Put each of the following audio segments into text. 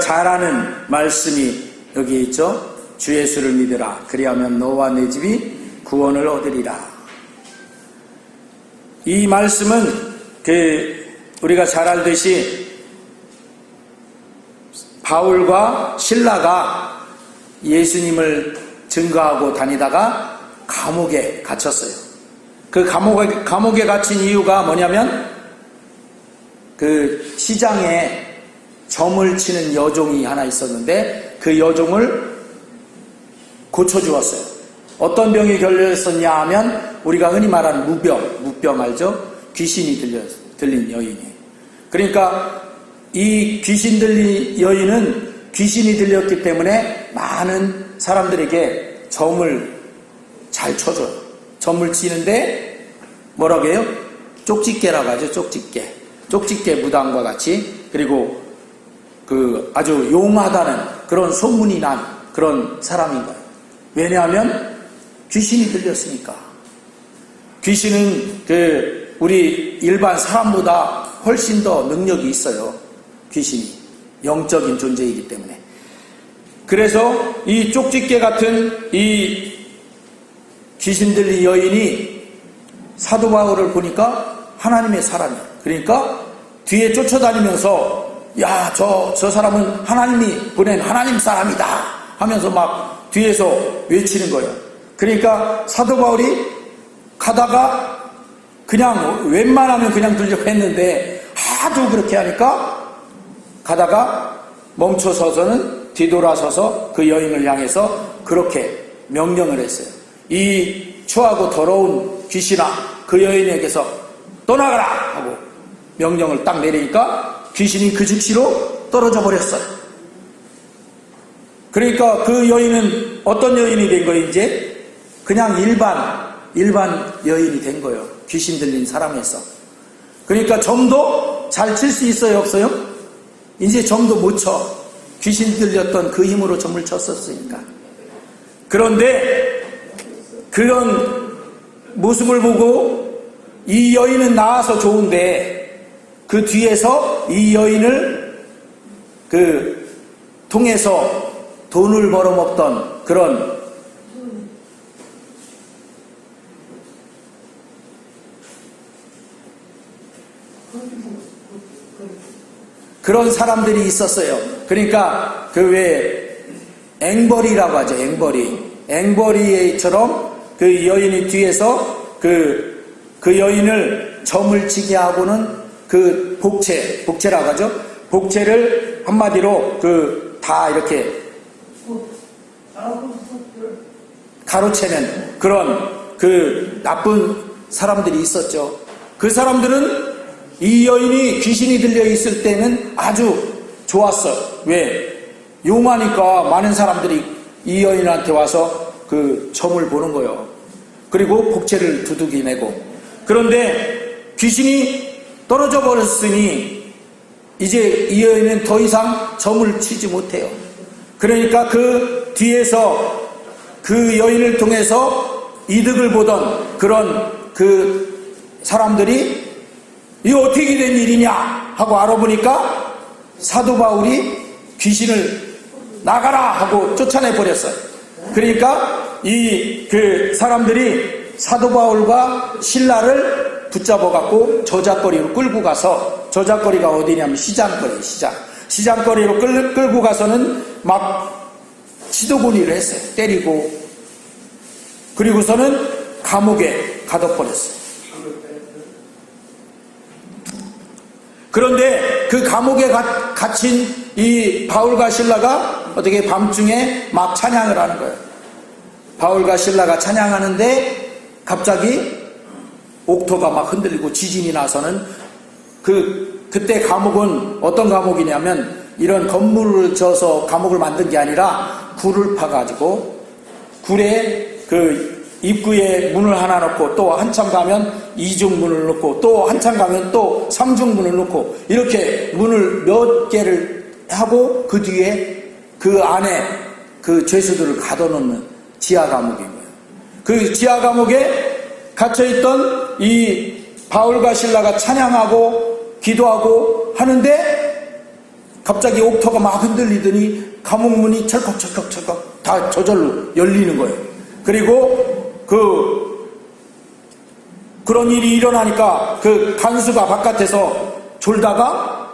잘 아는 말씀이 여기 있죠. 주 예수를 믿으라. 그리하면 너와 내 집이 구원을 얻으리라. 이 말씀은 우리가 잘 알듯이 바울과 실라가 예수님을 증거하고 다니다가 감옥에 갇혔어요. 그 감옥에 갇힌 이유가 뭐냐면 그 시장에 점을 치는 여종이 하나 있었는데 그 여종을 고쳐주었어요. 어떤 병이 걸렸었냐 하면 우리가 흔히 말하는 무병 알죠? 귀신이 들린 여인이. 그러니까 이 귀신 들린 여인은 귀신이 들렸기 때문에 많은 사람들에게 점을 잘 쳐줘요. 점을 치는데 뭐라고 해요? 쪽집게라고 하죠. 쪽집게 무당과 같이. 그리고 아주 용하다는 그런 소문이 난 그런 사람인 거예요. 왜냐하면 귀신이 들렸으니까. 귀신은 우리 일반 사람보다 훨씬 더 능력이 있어요. 귀신이 영적인 존재이기 때문에. 그래서 이 쪽집게 같은 이 귀신 들린 여인이 사도 바울을 보니까 하나님의 사람이에요. 그러니까 뒤에 쫓아다니면서 야, 저 사람은 하나님이 보낸 하나님 사람이다 하면서 막 뒤에서 외치는 거예요. 그러니까 사도 바울이 가다가 그냥 웬만하면 그냥 들려고 했는데 하도 그렇게 하니까 가다가 멈춰서서는 뒤돌아서서 그 여인을 향해서 그렇게 명령을 했어요. 이 추하고 더러운 귀신아, 그 여인에게서 떠나가라 하고 명령을 딱 내리니까 귀신이 그 즉시로 떨어져 버렸어요. 그러니까 그 여인은 어떤 여인이 된 거예요? 이제 그냥 일반 여인이 된 거예요. 귀신 들린 사람에서. 그러니까 점도 잘 칠 수 있어요, 없어요? 이제 점도 못 쳐. 귀신 들렸던 그 힘으로 점을 쳤었으니까. 그런데 그런 모습을 보고 이 여인은 나아서 좋은데 그 뒤에서 이 여인을 통해서 돈을 벌어먹던 그런 사람들이 있었어요. 그러니까 앵벌이라고 하죠. 앵벌이처럼 그 여인이 뒤에서 그 여인을 점을 치게 하고는 그 복채라고 하죠. 복채를 한마디로 다 이렇게 가로채는 그런 나쁜 사람들이 있었죠. 그 사람들은 이 여인이 귀신이 들려 있을 때는 아주 좋았어요. 왜? 용하니까 많은 사람들이 이 여인한테 와서 그 점을 보는 거예요. 그리고 복채를 두둑이 내고. 그런데 귀신이 떨어져 버렸으니 이제 이 여인은 더 이상 점을 치지 못해요. 그러니까 그 뒤에서 그 여인을 통해서 이득을 보던 그런 그 사람들이 이거 어떻게 된 일이냐 하고 알아보니까 사도 바울이 귀신을 나가라 하고 쫓아내 버렸어요. 그러니까 그 사람들이 사도 바울과 실라를 붙잡아 갖고 저잣거리로 끌고 가서, 저잣거리가 어디냐면 시장거리로 끌고 가서는 막 치도구니를 했어요. 때리고. 그리고서는 감옥에 가둬버렸어요. 그런데 그 감옥에 갇힌 이 바울과 실라가 어떻게 밤중에 막 찬양을 하는 거예요. 바울과 실라가 찬양하는데 갑자기 옥토가 막 흔들리고 지진이 나서는 그때 감옥은 어떤 감옥이냐면 이런 건물을 져서 감옥을 만든 게 아니라 굴을 파가지고 굴에 입구에 문을 하나 넣고 또 한참 가면 2중 문을 넣고 또 한참 가면 또 3중 문을 넣고 이렇게 문을 몇 개를 하고 그 뒤에 그 안에 그 죄수들을 가둬놓는 지하 감옥인 거예요. 그 지하 감옥에 갇혀있던 이 바울과 실라가 찬양하고 기도하고 하는데 갑자기 옥토가 막 흔들리더니 감옥문이 철컥철컥철컥 다 저절로 열리는 거예요. 그리고 그런 일이 일어나니까 그 간수가 바깥에서 졸다가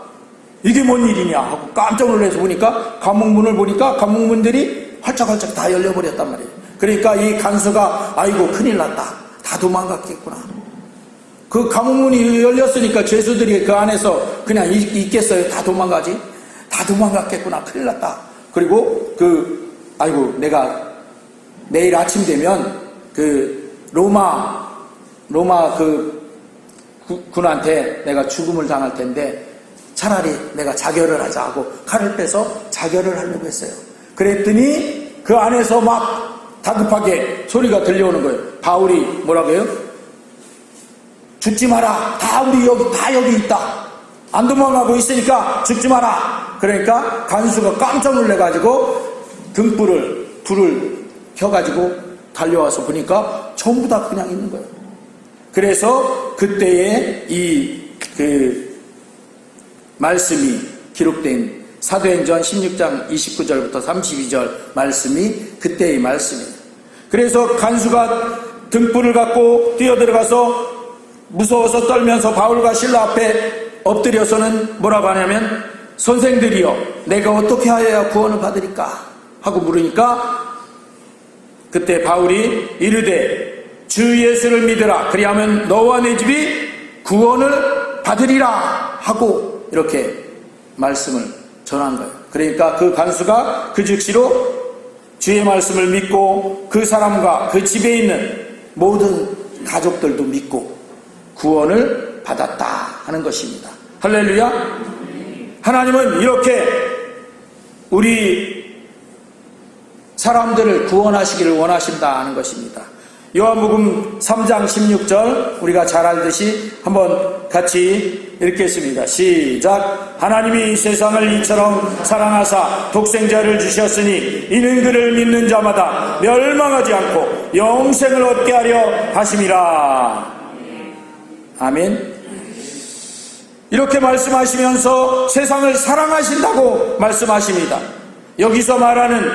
이게 뭔 일이냐 하고 깜짝 놀라서 보니까 감옥문을 보니까 감옥문들이 활짝활짝 다 열려버렸단 말이에요. 그러니까 이 간수가 아이고 큰일 났다. 다 도망갔겠구나. 그 감옥문이 열렸으니까 죄수들이 그 안에서 그냥 있겠어요? 다 도망가지? 다 도망갔겠구나. 큰일 났다. 그리고 아이고 내가 내일 아침 되면 로마 군한테 내가 죽음을 당할 텐데 차라리 내가 자결을 하자 하고 칼을 빼서 자결을 하려고 했어요. 그랬더니 그 안에서 막 다급하게 소리가 들려오는 거예요. 바울이 뭐라고 해요? 죽지 마라. 다 여기 있다. 안 도망가고 있으니까 죽지 마라. 그러니까 간수가 깜짝 놀래가지고 불을 켜가지고 달려와서 보니까 전부 다 그냥 있는 거예요. 그래서 그때에 말씀이 기록된 사도행전 16장 29절부터 32절 말씀이 그때의 말씀이에요. 그래서 간수가 등불을 갖고 뛰어들어가서 무서워서 떨면서 바울과 실라 앞에 엎드려서는 뭐라고 하냐면 선생들이여 내가 어떻게 하여야 구원을 받으리까 하고 물으니까 그때 바울이 이르되 주 예수를 믿으라 그리하면 너와 내 집이 구원을 받으리라 하고 이렇게 말씀을 전한 거예요. 그러니까 그 간수가 그 즉시로 주의 말씀을 믿고 그 사람과 그 집에 있는 모든 가족들도 믿고 구원을 받았다 하는 것입니다. 할렐루야. 하나님은 이렇게 우리 사람들을 구원하시기를 원하신다 하는 것입니다. 요한복음 3장 16절 우리가 잘 알듯이 한번 같이 읽겠습니다. 시작. 하나님이 세상을 이처럼 사랑하사 독생자를 주셨으니 이는 그를 믿는 자마다 멸망하지 않고 영생을 얻게 하려 하심이라. 아멘. 이렇게 말씀하시면서 세상을 사랑하신다고 말씀하십니다. 여기서 말하는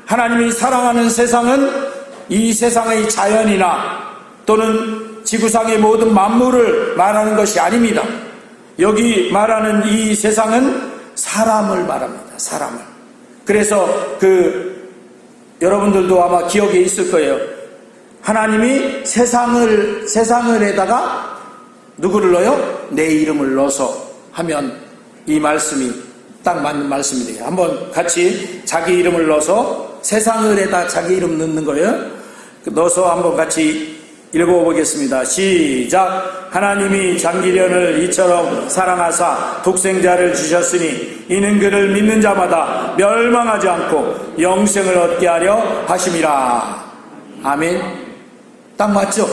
하나님이 사랑하는 세상은 이 세상의 자연이나 또는 지구상의 모든 만물을 말하는 것이 아닙니다. 여기 말하는 이 세상은 사람을 말합니다. 사람을. 그래서 여러분들도 아마 기억에 있을 거예요. 하나님이 세상을에다가 누구를 넣어요? 내 이름을 넣어서 하면 이 말씀이 딱 맞는 말씀이 돼요. 한번 같이 자기 이름을 넣어서 세상을에다 자기 이름 넣는 거예요. 넣어서 한번 같이 읽어보겠습니다. 시작. 하나님이 장기련을 이처럼 사랑하사 독생자를 주셨으니 이는 그를 믿는 자마다 멸망하지 않고 영생을 얻게 하려 하심이라. 아멘. 딱 맞죠?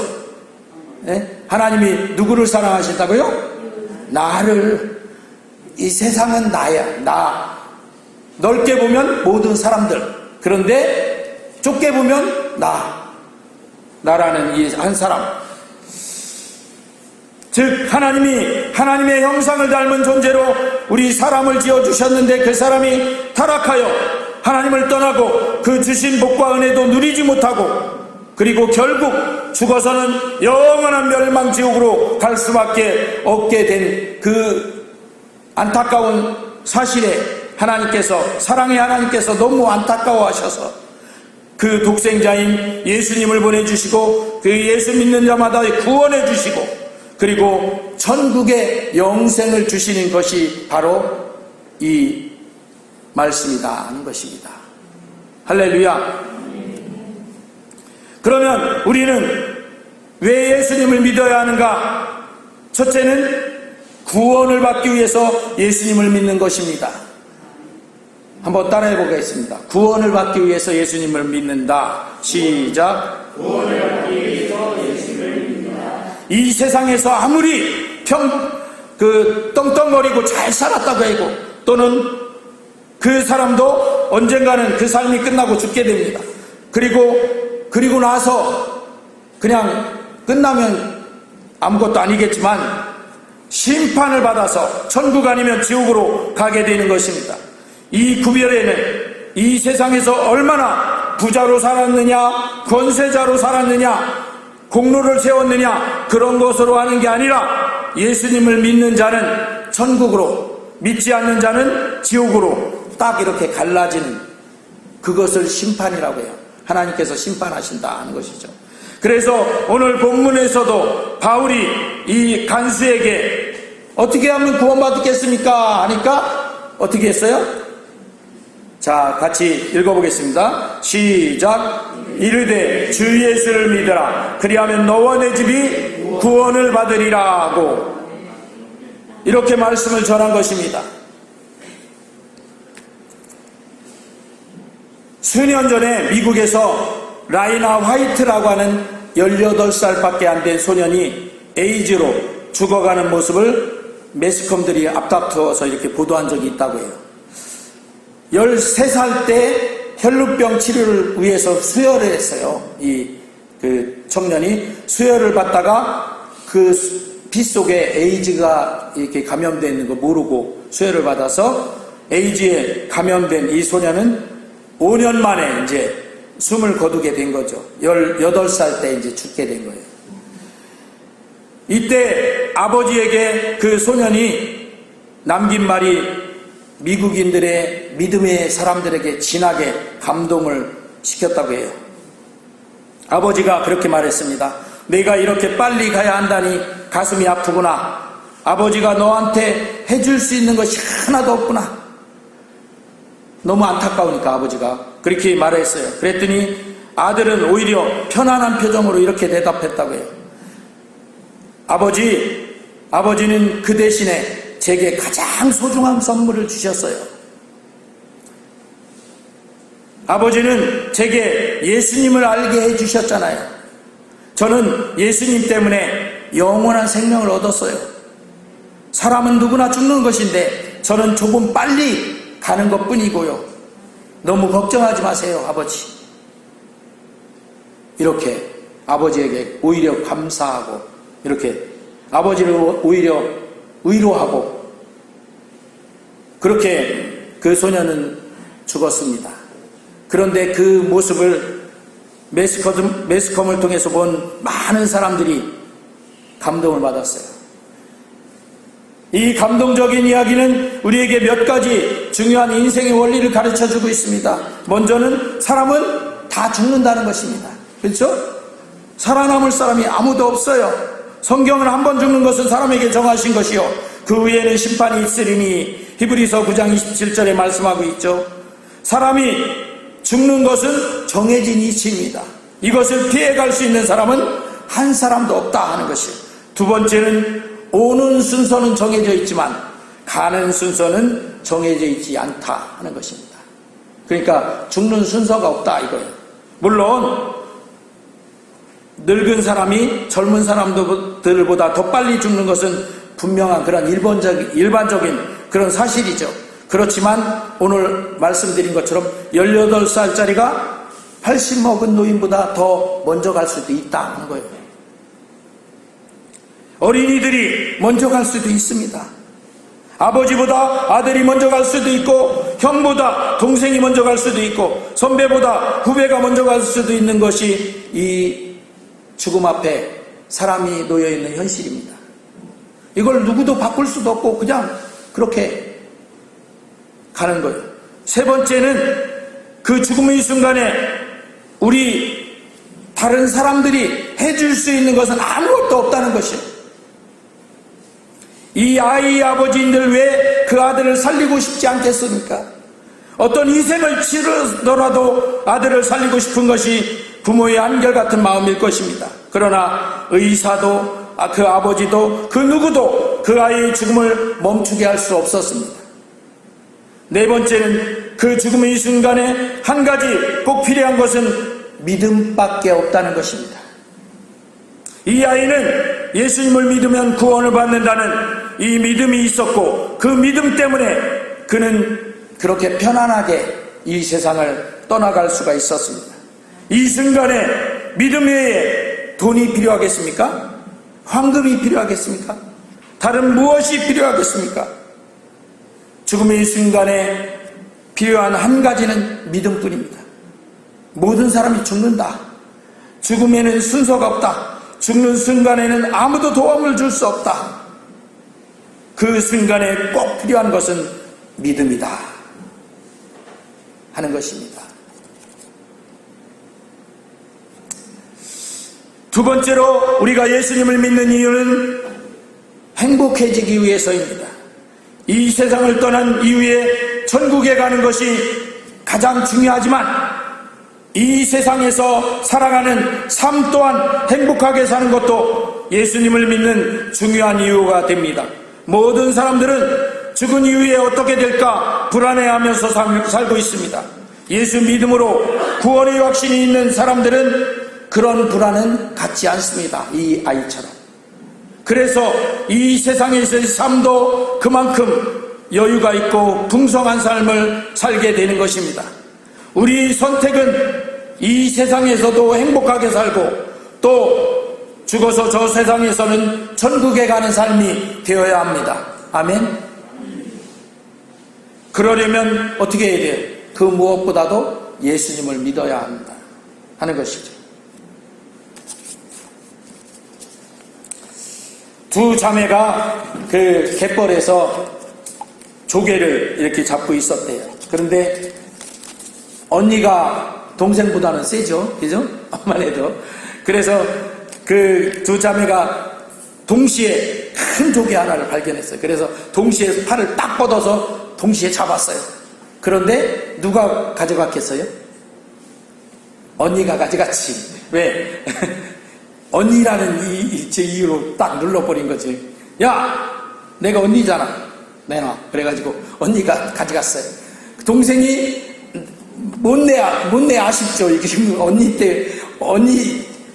네? 하나님이 누구를 사랑하신다고요? 나를. 이 세상은 나야. 나. 넓게 보면 모든 사람들. 그런데 좁게 보면 나라는 이 한 사람. 즉 하나님의 형상을 닮은 존재로 우리 사람을 지어주셨는데 그 사람이 타락하여 하나님을 떠나고 그 주신 복과 은혜도 누리지 못하고 그리고 결국 죽어서는 영원한 멸망지옥으로 갈 수밖에 없게 된 그 안타까운 사실에 사랑의 하나님께서 너무 안타까워하셔서 그 독생자인 예수님을 보내주시고 그 예수 믿는 자마다 구원해 주시고 그리고 천국의 영생을 주시는 것이 바로 이 말씀이다 하는 것입니다. 할렐루야. 그러면 우리는 왜 예수님을 믿어야 하는가? 첫째는 구원을 받기 위해서 예수님을 믿는 것입니다. 한번 따라해 보겠습니다. 구원을 받기 위해서 예수님을 믿는다. 시작. 구원을 받기 위해서 예수님을 믿는다. 이 세상에서 아무리 떵떵거리고 잘 살았다고 해도 또는 그 사람도 언젠가는 그 삶이 끝나고 죽게 됩니다. 그리고 나서 그냥 끝나면 아무것도 아니겠지만 심판을 받아서 천국 아니면 지옥으로 가게 되는 것입니다. 이 구별에는 이 세상에서 얼마나 부자로 살았느냐, 권세자로 살았느냐, 공로를 세웠느냐, 그런 것으로 하는 게 아니라 예수님을 믿는 자는 천국으로, 믿지 않는 자는 지옥으로 딱 이렇게 갈라지는, 그것을 심판이라고 해요. 하나님께서 심판하신다 하는 것이죠. 그래서 오늘 본문에서도 바울이 이 간수에게 어떻게 하면 구원받겠습니까 하니까 어떻게 했어요? 자, 같이 읽어보겠습니다. 시작. 이르되 주 예수를 믿으라. 그리하면 너와 내 집이 구원을 받으리라 하고, 이렇게 말씀을 전한 것입니다. 수년 전에 미국에서 라이나 화이트라고 하는 18살밖에 안 된 소년이 에이즈로 죽어가는 모습을 매스컴들이 앞다투어서 이렇게 보도한 적이 있다고 해요. 13살 때 혈루병 치료를 위해서 수혈을 했어요. 그 청년이 수혈을 받다가 그 피 속에 에이즈가 이렇게 감염되어 있는 거 모르고 수혈을 받아서 에이즈에 감염된 이 소년은 5년 만에 이제 숨을 거두게 된 거죠. 18살 때 이제 죽게 된 거예요. 이때 아버지에게 그 소년이 남긴 말이 미국인들의 믿음의 사람들에게 진하게 감동을 시켰다고 해요. 아버지가 그렇게 말했습니다. 내가 이렇게 빨리 가야 한다니 가슴이 아프구나. 아버지가 너한테 해줄 수 있는 것이 하나도 없구나. 너무 안타까우니까 아버지가 그렇게 말했어요. 그랬더니 아들은 오히려 편안한 표정으로 이렇게 대답했다고 해요. 아버지는 그 대신에 제게 가장 소중한 선물을 주셨어요. 아버지는 제게 예수님을 알게 해주셨잖아요. 저는 예수님 때문에 영원한 생명을 얻었어요. 사람은 누구나 죽는 것인데 저는 조금 빨리 가는 것 뿐이고요. 너무 걱정하지 마세요, 아버지. 이렇게 아버지에게 오히려 감사하고, 이렇게 아버지를 오히려 위로하고, 그렇게 그 소년은 죽었습니다. 그런데 그 모습을 매스컴을 통해서 본 많은 사람들이 감동을 받았어요. 이 감동적인 이야기는 우리에게 몇 가지 중요한 인생의 원리를 가르쳐주고 있습니다. 먼저는 사람은 다 죽는다는 것입니다. 그렇죠? 살아남을 사람이 아무도 없어요. 성경은 한 번 죽는 것은 사람에게 정하신 것이요 그 후에는 심판이 있으리니 히브리서 9장 27절에 말씀하고 있죠. 사람이 죽는 것은 정해진 이치입니다. 이것을 피해갈 수 있는 사람은 한 사람도 없다 하는 것이요. 두 번째는 오는 순서는 정해져 있지만 가는 순서는 정해져 있지 않다 하는 것입니다. 그러니까 죽는 순서가 없다 이거예요. 물론 늙은 사람이 젊은 사람들보다 더 빨리 죽는 것은 분명한 그런 일반적인 그런 사실이죠. 그렇지만 오늘 말씀드린 것처럼 18살짜리가 80 먹은 노인보다 더 먼저 갈 수도 있다 하는 거예요. 어린이들이 먼저 갈 수도 있습니다. 아버지보다 아들이 먼저 갈 수도 있고, 형보다 동생이 먼저 갈 수도 있고, 선배보다 후배가 먼저 갈 수도 있는 것이 이 죽음 앞에 사람이 놓여있는 현실입니다. 이걸 누구도 바꿀 수도 없고 그냥 그렇게 가는 거예요. 세 번째는 그 죽음의 순간에 우리 다른 사람들이 해줄 수 있는 것은 아무것도 없다는 것이에요. 이 아이의 아버지인들 왜 그 아들을 살리고 싶지 않겠습니까? 어떤 희생을 치르더라도 아들을 살리고 싶은 것이 부모의 한결같은 마음일 것입니다. 그러나 의사도 그 아버지도 그 누구도 그 아이의 죽음을 멈추게 할 수 없었습니다. 네 번째는 그 죽음의 순간에 한 가지 꼭 필요한 것은 믿음밖에 없다는 것입니다. 이 아이는 예수님을 믿으면 구원을 받는다는 이 믿음이 있었고, 그 믿음 때문에 그는 그렇게 편안하게 이 세상을 떠나갈 수가 있었습니다. 이 순간에 믿음 외에 돈이 필요하겠습니까? 황금이 필요하겠습니까? 다른 무엇이 필요하겠습니까? 죽음의 순간에 필요한 한 가지는 믿음뿐입니다. 모든 사람이 죽는다. 죽음에는 순서가 없다. 죽는 순간에는 아무도 도움을 줄 수 없다. 그 순간에 꼭 필요한 것은 믿음이다 하는 것입니다. 두 번째로 우리가 예수님을 믿는 이유는 행복해지기 위해서입니다. 이 세상을 떠난 이후에 천국에 가는 것이 가장 중요하지만 이 세상에서 살아가는 삶 또한 행복하게 사는 것도 예수님을 믿는 중요한 이유가 됩니다. 모든 사람들은 죽은 이후에 어떻게 될까 불안해하면서 살고 있습니다. 예수 믿음으로 구원의 확신이 있는 사람들은 그런 불안은 갖지 않습니다. 이 아이처럼. 그래서 이 세상에서의 삶도 그만큼 여유가 있고 풍성한 삶을 살게 되는 것입니다. 우리 선택은 이 세상에서도 행복하게 살고 또 죽어서 저 세상에서는 천국에 가는 삶이 되어야 합니다. 아멘. 그러려면 어떻게 해야 돼요? 그 무엇보다도 예수님을 믿어야 합니다 하는 것이죠. 두 자매가 그 갯벌에서 조개를 이렇게 잡고 있었대요. 그런데 언니가 동생보다는 세죠, 그죠? 엄만 해도. 그래서 그 두 자매가 동시에 큰 조개 하나를 발견했어요. 그래서 동시에 팔을 딱 뻗어서 동시에 잡았어요. 그런데 누가 가져갔겠어요? 언니가 가져갔지. 왜? 언니라는 이유로 딱 눌러버린 거지. 야, 내가 언니잖아. 내놔. 그래가지고 언니가 가져갔어요. 동생이 못 내 아쉽죠. 이게 지금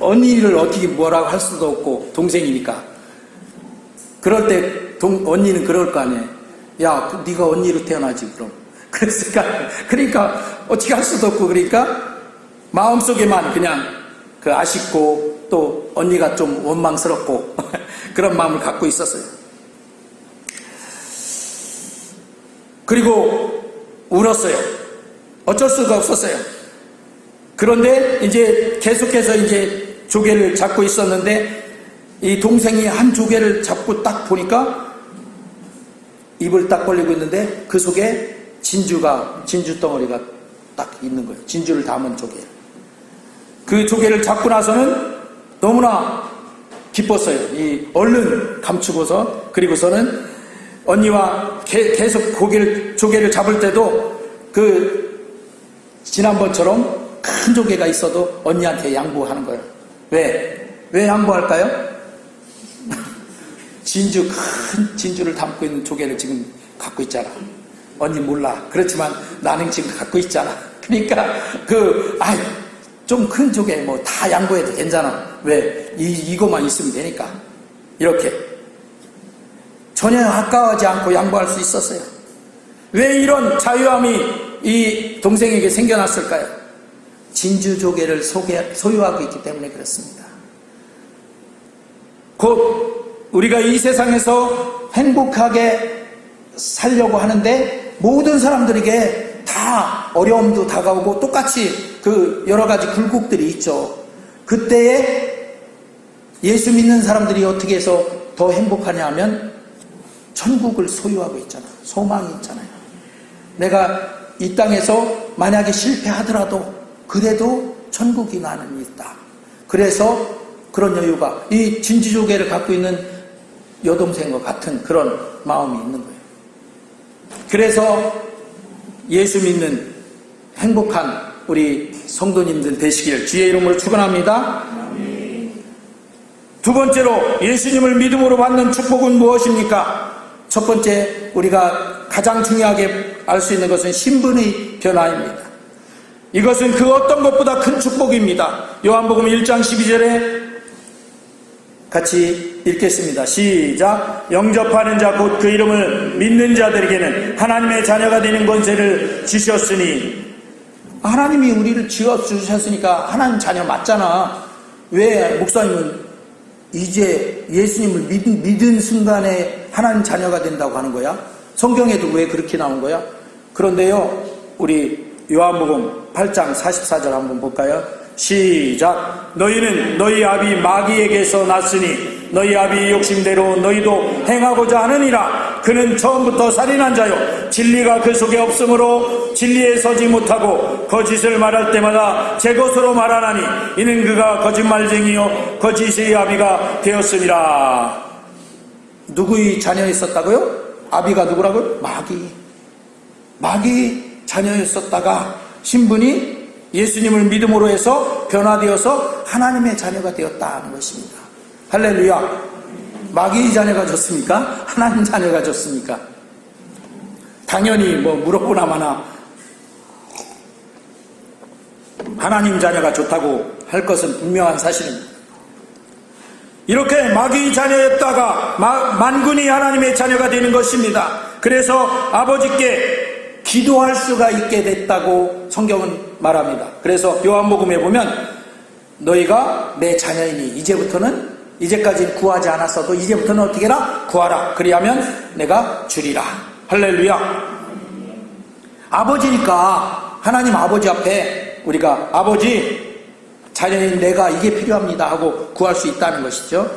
언니를 어떻게 뭐라고 할 수도 없고 동생이니까. 그럴 때 언니는 그럴 거 아니에요. 야, 네가 언니로 태어나지 그럼. 그러니까 어떻게 할 수도 없고 그러니까 마음속에만 그냥 그 아쉽고 또 언니가 좀 원망스럽고 그런 마음을 갖고 있었어요. 그리고 울었어요. 어쩔 수가 없었어요. 그런데 이제 계속해서 이제 조개를 잡고 있었는데 이 동생이 한 조개를 잡고 딱 보니까 입을 딱 벌리고 있는데 그 속에 진주 덩어리가 딱 있는 거예요. 진주를 담은 조개. 그 조개를 잡고 나서는 너무나 기뻤어요. 얼른 감추고서 그리고서는 언니와 계속 조개를 잡을 때도 지난번처럼 큰 조개가 있어도 언니한테 양보하는 거예요. 왜 양보할까요? 큰 진주를 담고 있는 조개를 지금 갖고 있잖아. 언니 몰라. 그렇지만 나는 지금 갖고 있잖아. 그러니까 좀 큰 조개 뭐 다 양보해도 괜찮아. 왜? 이거만 있으면 되니까. 이렇게. 전혀 아까워하지 않고 양보할 수 있었어요. 왜 이런 자유함이 이 동생에게 생겨났을까요? 진주 조개를 소유하고 있기 때문에 그렇습니다. 곧 우리가 이 세상에서 행복하게 살려고 하는데 모든 사람들에게 다 어려움도 다가오고 똑같이 여러 가지 굴곡들이 있죠. 그때에 예수 믿는 사람들이 어떻게 해서 더 행복하냐 하면 천국을 소유하고 있잖아. 소망이 있잖아요. 내가 이 땅에서 만약에 실패하더라도 그래도 천국이 나는 있다. 그래서 그런 여유가 이 진주조개를 갖고 있는 여동생과 같은 그런 마음이 있는 거예요. 그래서 예수 믿는 행복한 우리 성도님들 되시길 주의 이름으로 축원합니다. 두 번째로 예수님을 믿음으로 받는 축복은 무엇입니까? 첫 번째 우리가 가장 중요하게 알 수 있는 것은 신분의 변화입니다. 이것은 그 어떤 것보다 큰 축복입니다. 요한복음 1장 12절에 같이 읽겠습니다. 시작. 영접하는 자 곧 그 이름을 믿는 자들에게는 하나님의 자녀가 되는 권세를 주셨으니. 하나님이 우리를 지어주셨으니까 하나님 자녀 맞잖아. 왜 목사님은 이제 예수님을 믿은 순간에 하나님 자녀가 된다고 하는 거야? 성경에도 왜 그렇게 나온 거야? 그런데요, 우리 요한복음 8장 44절 한번 볼까요? 시작. 너희는 너희 아비 마귀에게서 났으니 너희 아비 욕심대로 너희도 행하고자 하느니라. 그는 처음부터 살인한 자요 진리가 그 속에 없으므로 진리에 서지 못하고 거짓을 말할 때마다 제 것으로 말하나니 이는 그가 거짓말쟁이요 거짓의 아비가 되었음이라. 누구의 자녀였었다고요? 아비가 누구라고요? 마귀 자녀였었다가 신분이 예수님을 믿음으로 해서 변화되어서 하나님의 자녀가 되었다는 것입니다. 할렐루야. 마귀의 자녀가 좋습니까? 하나님 자녀가 좋습니까? 당연히 물어보나 마나 하나님 자녀가 좋다고 할 것은 분명한 사실입니다. 이렇게 마귀의 자녀였다가 만군이 하나님의 자녀가 되는 것입니다. 그래서 아버지께 기도할 수가 있게 됐다고 성경은 말합니다. 그래서 요한복음에 보면 너희가 내 자녀이니 이제까지는 구하지 않았어도 이제부터는 어떻게 해라? 구하라. 그리하면 내가 주리라. 할렐루야. 아버지니까 하나님 아버지 앞에 우리가 아버지 자녀인 내가 이게 필요합니다 하고 구할 수 있다는 것이죠.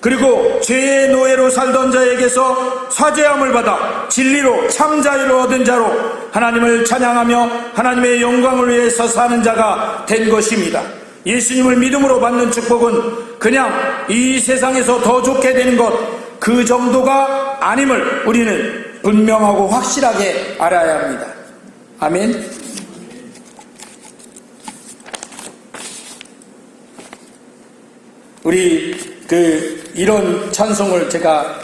그리고 죄의 노예로 살던 자에게서 사죄함을 받아 진리로 참 자유를 얻은 자로 하나님을 찬양하며 하나님의 영광을 위해서 사는 자가 된 것입니다. 예수님을 믿음으로 받는 축복은 그냥 이 세상에서 더 좋게 되는 것 그 정도가 아님을 우리는 분명하고 확실하게 알아야 합니다. 아멘. 우리 이런 찬송을 제가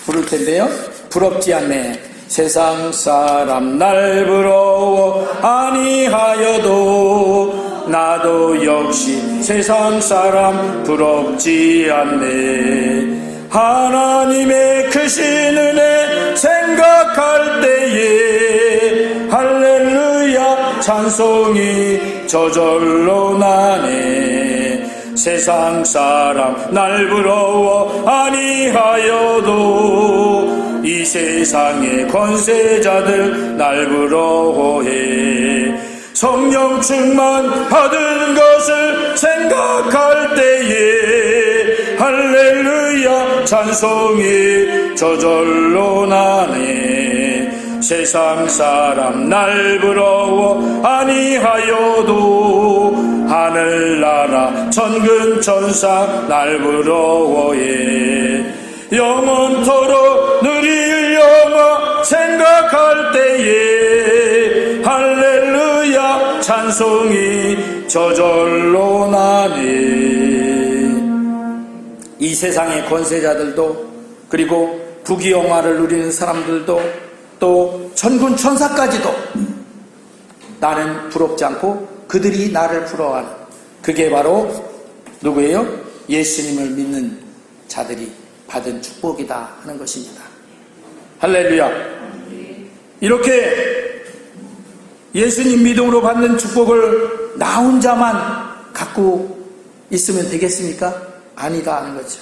부를 텐데요. 부럽지 않네. 세상 사람 날 부러워 아니하여도 나도 역시 세상 사람 부럽지 않네. 하나님의 크신 은혜 생각할 때에 할렐루야 찬송이 저절로 나네. 세상 사람 날 부러워 아니하여도 이 세상의 권세자들 날 부러워해. 성령 충만 받은 것을 생각할 때에 할렐루야 찬송이 저절로 나네. 세상 사람 날 부러워 아니하여도 하늘나라 천군 천사 날 부러워해. 영원토록 누릴 영화 생각할 때에 할렐루야 찬송이 저절로 나네. 이 세상의 권세자들도 그리고 부귀영화를 누리는 사람들도 또 천군 천사까지도 나는 부럽지 않고 그들이 나를 부러워하는 그게 바로 누구예요? 예수님을 믿는 자들이 받은 축복이다 하는 것입니다. 할렐루야. 이렇게 예수님 믿음으로 받는 축복을 나 혼자만 갖고 있으면 되겠습니까? 아니다 하는 거죠.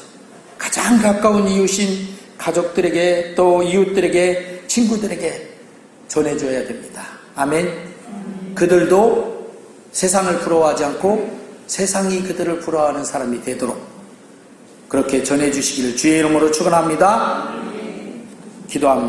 가장 가까운 이웃인 가족들에게 또 이웃들에게 친구들에게 전해줘야 됩니다. 아멘. 그들도 세상을 부러워하지 않고 세상이 그들을 부러워하는 사람이 되도록 그렇게 전해주시기를 주의 이름으로 축원합니다. 기도합니다.